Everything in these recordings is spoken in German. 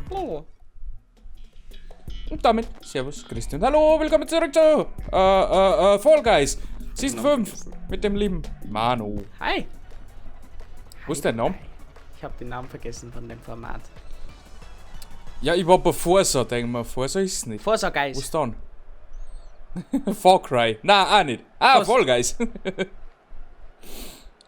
Oh. Und damit, servus, Christian. Hallo, willkommen zurück zu Fall Guys. Season 5 mit dem lieben Manu. Hi. Wo ist dein Name? Ich habe den Namen vergessen von dem Format. Ja, ich war bei Forza, denk mal. Forza ist es nicht. Forza Wo Guys. ist dann? Far Cry. Na, auch nicht. Ah, Fall Guys.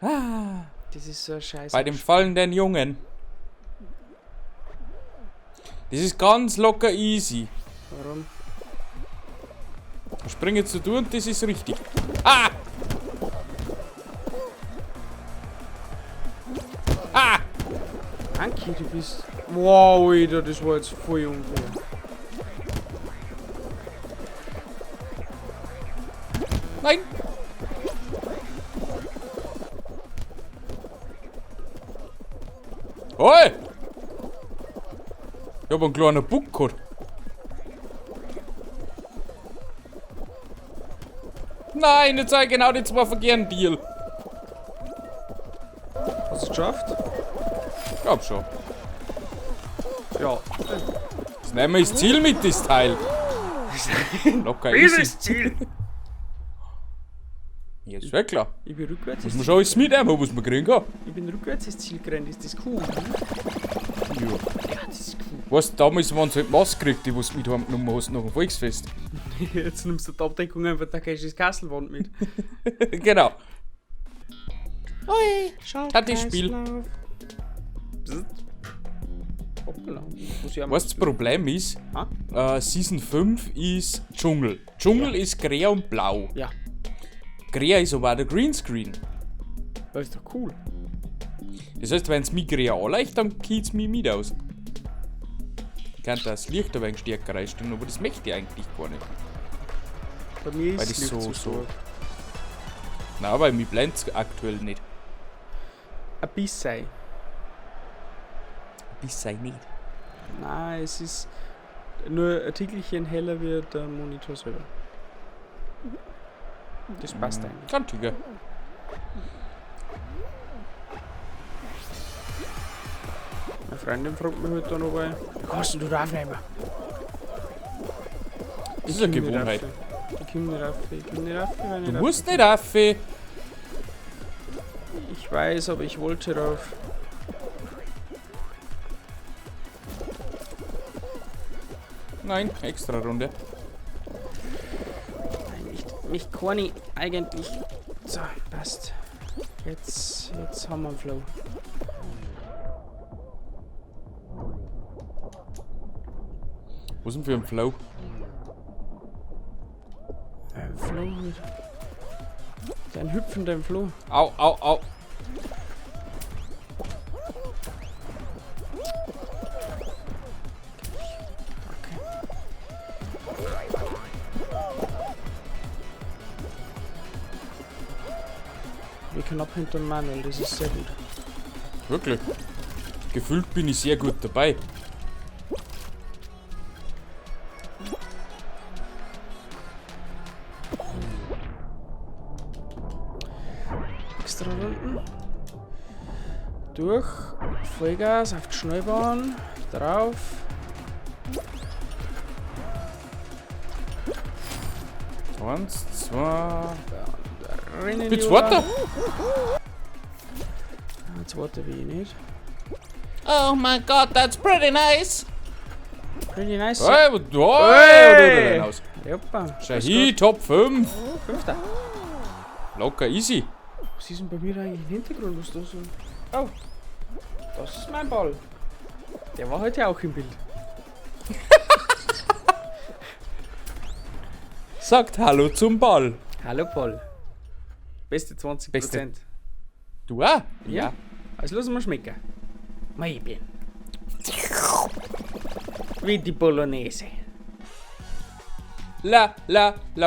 Das ist so scheiße. Bei dem fallenden Jungen. Das ist ganz locker easy. Warum? Springen zu tun und das ist richtig. Ah! Ah! Anki, du bist... Wow, Alter, das war jetzt voll unfair. Nein! Oi! Ich hab einen kleinen Bug gehabt. Nein, jetzt sei genau die zwei verkehrten Deal. Hast du es geschafft? Glaub schon. Ja. Das nehmen wir das Ziel mit, das Teil. Locker easy. Ziel? Ja, ist ja klar. Ich bin rückwärts. Muss man schon alles mitnehmen, was man kriegen kann. Ich bin rückwärts ins Ziel gerannt. Ist das cool? Ja. Ja, das ist cool. Weißt du, damals waren es halt Maske gekriegt, die was du mit heimgenommen hast nach dem Volksfest. Jetzt nimmst du die Abdeckung einfach der Caches Kasselwand mit. Genau. Ui, schau. Hat das Spiel. Hoppala. Weißt du, das Problem ist, Season 5 ist Dschungel. Dschungel ist grä und blau. Ja. Grä ist aber auch der Greenscreen. Das ist doch cool. Das heißt, wenn es mich grä anleicht, dann geht es mich mit aus. Ich kann das Licht ein wenig stärker einstellen, aber das möchte ich eigentlich gar nicht. Bei mir Weil ist das es so- so so- Nein, weil mich blendet es aktuell nicht. Ein bisschen. Bis sei nicht. Nein, es ist nur ein Tickelchen heller wie der Monitor selber. Das passt eigentlich. Kantige. Meine Freundin fragt mich heute noch bei. Kannst du da aufnehmen? Das ist eine Gewohnheit. Ich komme nicht rauf. Ich komme nicht rauf, wenn ich Du rauf- musst nicht rauf. Ich weiß, aber ich wollte rauf. Nein, extra Runde. Nein, nicht Corny, eigentlich. So, passt. Jetzt haben wir einen Flow. Was denn für ein Flow? Flow mit. Ein hüpfender Flow. Au, au, au. Wir knapp hinter dem Manuel, das ist sehr gut. Wirklich. Gefühlt bin ich sehr gut dabei. Extra Runden. Durch. Vollgas auf die Schnellbahn. Drauf. Eins, zwei. Rennen. Bin zweiter. Zweiter will ich nicht. Oh my god, that's pretty nice. Pretty nice. Hey, wo da? Hey! Hey! Aus. Joppa. Schau hier, Top 5. Fünfter. Locker easy. Was ist denn bei mir eigentlich im Hintergrund? Was da so? Oh. Das ist mein Ball. Der war heute auch im Bild. Sagt Hallo zum Ball. Hallo Paul. Beste 20%. Du auch? Ja. Also lassen wir schmecken. Mal bien. Wie die Bolognese. La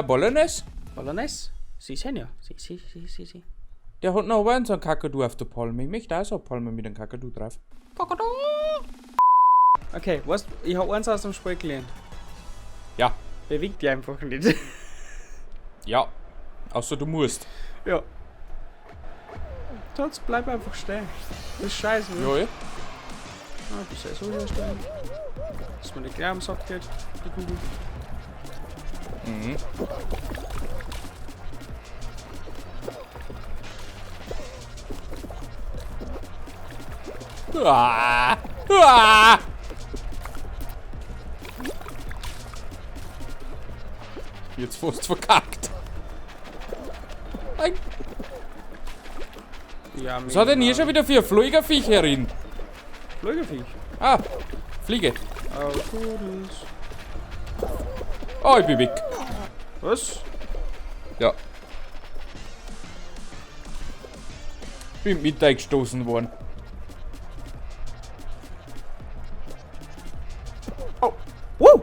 Bolognese? Bolognese? Sie sind ja. Sie. Der hat noch einen so einen Kakadu auf der Palme. Ich möchte auch so eine Palme mit einem Kakadu drauf. Kakadu. Okay, was? Ich habe eins aus dem Spiel gelernt. Ja. Bewegt die einfach nicht. Ja. Außer du musst. Ja. Sonst bleib einfach stehen. Das ist scheiße. Ja, ja. das ist so herstellen. Dass man nicht gleich am Sack geht, die Kugel. Mhm. Ah! Ah! Jetzt fast verkackt. Nein. Ja, Was hat denn hier schon wieder für ein Fliegerviech herin? Fliegerviech. Ah, Fliege. Oh, Todes. Oh, ich bin weg. Was? Ja. Bin mit eingestoßen worden. Oh. Woo!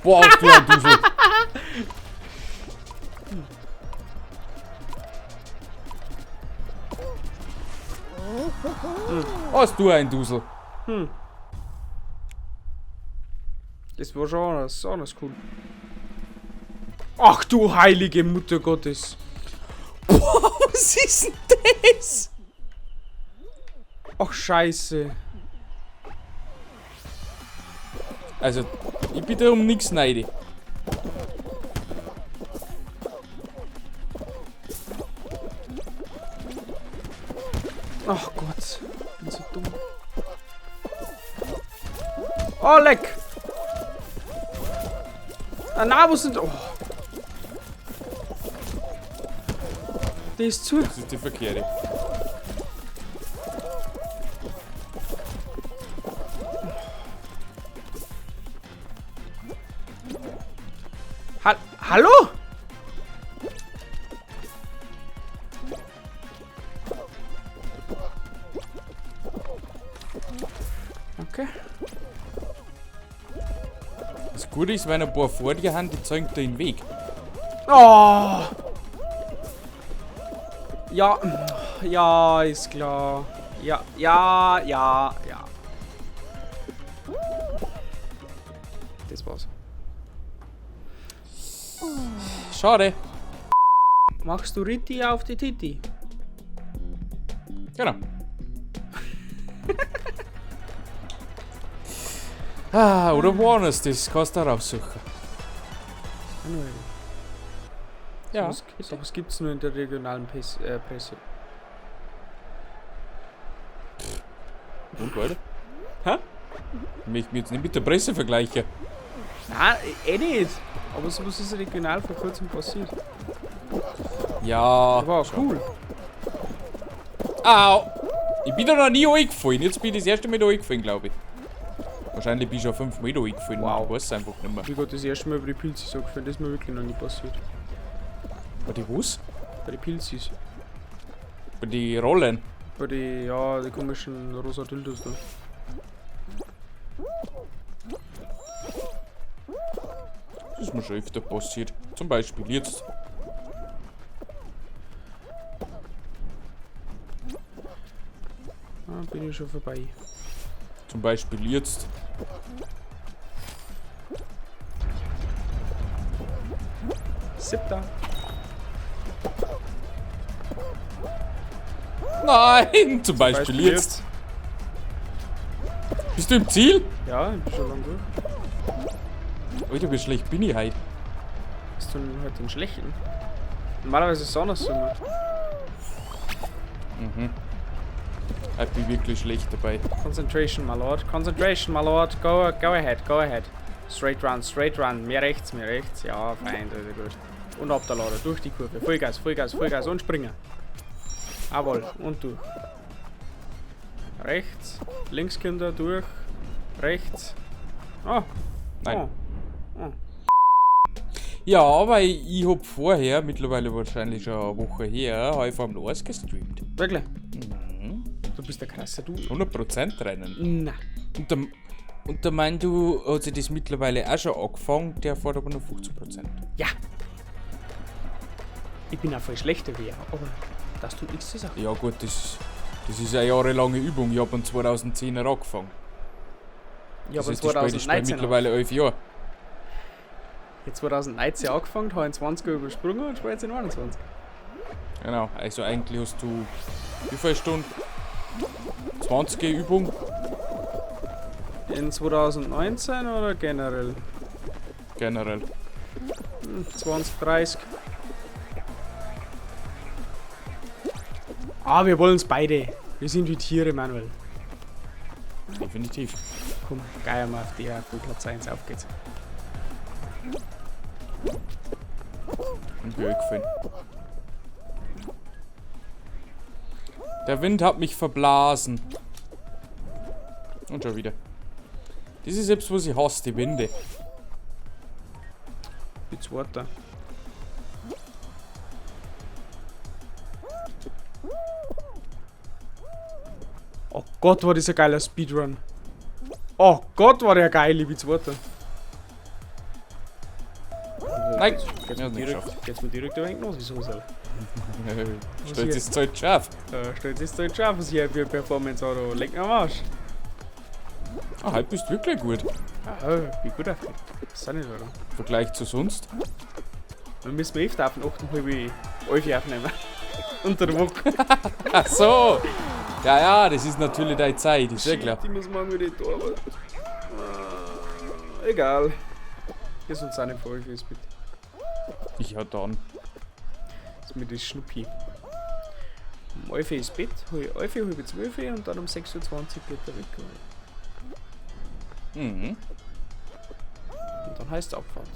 Boah, du ein Dusel. Hast du ein Dusel? Das war schon anders cool. Ach du heilige Mutter Gottes. Boah, was ist denn das? Ach scheiße. Also, ich bin da um nichts neidisch. Ach Gott. Ich bin so dumm. Oh, leck. Ah, na, wo sind... Oh. Die ist zu. Das ist die verkehrte. Hallo? Okay. Das Gute ist, wenn ein paar vor dir haben, die zeigen dir den Weg. Oh. Ja. Ja, ist klar. Ja. Das war's. Schade. Machst du Ritti auf die Titi? Genau. Ah, oder Warners, das kannst du raussuchen. Ja. Was gibt's nur in der regionalen Presse? Und weiter? Hä? Ich möchte mich jetzt nicht mit der Presse vergleichen. Nein, nicht. Aber sowas ist regional vor kurzem passiert. Ja. War schon. cool. Au! Ich bin da noch nie eingefallen. Jetzt bin ich das erste Mal da eingefallen, glaube ich. Wahrscheinlich bin ich schon 5 Mal da eingefallen. Wow. Ich weiß es einfach nicht mehr. Wie Gott das erste Mal über die Pilze so gefallen, das ist mir wirklich noch nie passiert. Bei die was? Bei den Pilzis. Bei die Rollen. Bei die, ja, die komischen rosa Dildos da. Das ist mir schon öfter passiert. Zum Beispiel jetzt. Ah, bin ich schon vorbei. Zum Beispiel jetzt. Siebter. Nein! Zum Beispiel jetzt. Bist du im Ziel? Ja, ich bin schon lang durch. Alter, wie schlecht bin ich heute? Hast du denn heute den schlechten? Normalerweise ist es anders immer. Mhm. Ich bin wirklich schlecht dabei. Concentration, my lord. Concentration, my lord. Go ahead, go ahead. Straight run. Mehr rechts. Ja, fein, das ist gut. Und ab der Lade, durch die Kurve. Vollgas und springen. Jawohl, und durch. Rechts, links Kinder, durch. Rechts. Oh. Nein. Oh. Ja, aber ich hab vorher, mittlerweile wahrscheinlich schon eine Woche her, habe ich Formel 1 gestreamt. Wirklich? Mhm. Du bist der krasse Du. 100% Rennen. Na. Und der meint, du hat sich das mittlerweile auch schon angefangen, der fährt aber nur 50%. Ja. Ich bin auch voll schlechter wie er, aber das tut nichts zur Sache. Ja gut, das ist eine jahrelange Übung. Ich habe am 2010er angefangen. Ja, Das aber heißt, ich spiele 2019 mittlerweile 11 Jahre. Jetzt 2019 angefangen, habe in 20er übersprungen und spiele jetzt in 21. Genau, also eigentlich hast du wie viele Stunden? 20er Übung In 2019 oder generell? Generell. 2030. Ah, wir wollen es beide. Wir sind wie Tiere, Manuel. Definitiv. Komm, geil mal auf die Platz 1, auf geht's. Und wie gefallen. Der Wind hat mich verblasen. Und schon wieder. Das ist selbst, was ich hasse, die Winde. Die zweite. Oh Gott, war das ein geiler Speedrun. Oh Gott, war der geil, liebe zweite. Nein, Geht's ja, mir nicht direkt, geschafft. geht's mir direkt ein wenig los, wieso soll? Stolz ist halt scharf. Stellt ist halt scharf, was hier für Performance Auto. Leck mir am Arsch. Ah, halt bist du wirklich gut. Wie gut auf das ist auch nicht, oder? Im Vergleich zu sonst. Dann müssen wir öfter auf den 8,5 Euro aufnehmen. Unter der Woche. Ach so. Ja, ja, das ist natürlich deine Zeit, ist ja klar. Die muss man wieder arbeiten. Egal. Ist uns auch nicht voll fürs bitte. Ich hau dann. Das ist mit das Schnuppi. Um 11 Uhr ins Bett, halb 12 Uhr und dann um 6:20 Uhr geht er weg. Mhm. Und dann heißt es Abfahrt.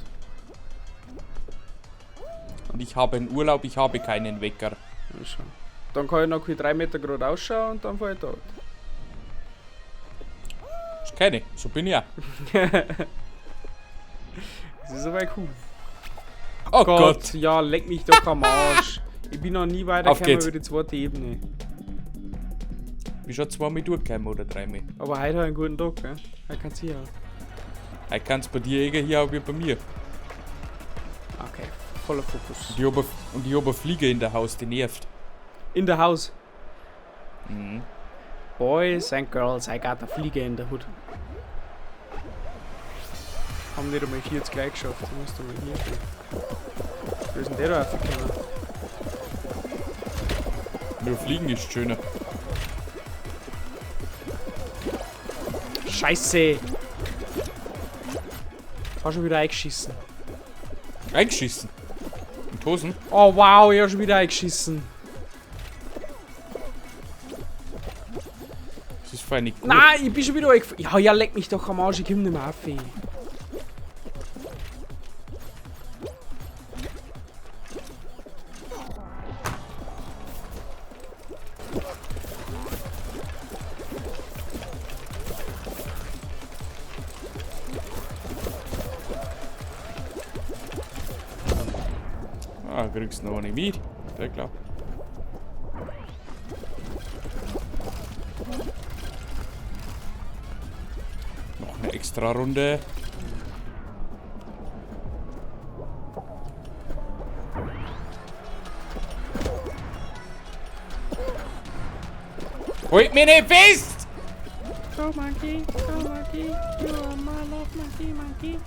Und ich habe einen Urlaub, ich habe keinen Wecker. Ja, schon. Dann kann ich noch 3 Meter gerade ausschauen und dann fahre ich da. Ich kenne, so bin ich ja. Das ist aber cool. Oh Gott. Ja, leck mich doch am Arsch. Ich bin noch nie Auf weitergekommen geht's. über die zweite Ebene. Bist schon 2 Mal durchgekommen oder 3 Mal. Aber heute habe ich einen guten Tag, gell? Heute kann's hier haben. Heute kannst du bei dir hier auch wie bei mir. Okay, voller Fokus. Und ich habe eine Fliege in der Haus, die nervt. In der Haus. Mhm. Boys and girls, I got a Fliege in der Hut. Haben nicht einmal 40 gleich geschafft. Du musst du mal hier stehen. Wo ist denn der da aufgekommen? Nur Fliegen ist schöner. Scheiße! War schon wieder eingeschissen. Eingeschissen. Und Hosen? Oh wow, ich hab schon wieder eingeschissen. Das ist fein nicht gut. Nein, ich bin schon wieder eingefallen. Ja, leck mich doch am Arsch, ich komm nicht mehr auf. Ey. Ah, kriegst du noch nicht mit. Ja klar. Noch eine extra Runde. Holt mir nicht fest! Go monkey, you are my love monkey.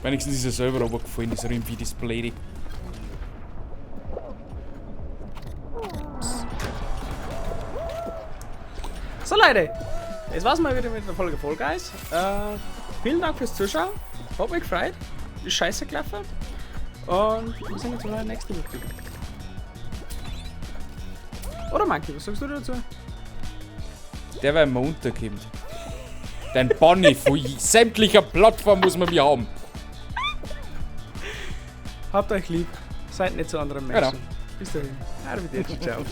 Wenigstens ist er selber runtergefallen, das Rimpfi, das Blöde. So Leute, das war's mal wieder mit der Folge Fall Guys. Vielen Dank fürs Zuschauen. Hat mich gefreut. Ist scheiße gelaufen. Und wir sehen uns wieder nächste Woche. Oder Monkey, was sagst du dazu? Der, wenn man unterkommt. Dein Bunny von sämtlicher Plattform muss man mir haben. Habt euch lieb. Seid nicht zu anderen Genau. Menschen. Bis dahin. Arrivederci, ciao.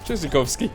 Tschüssikowski.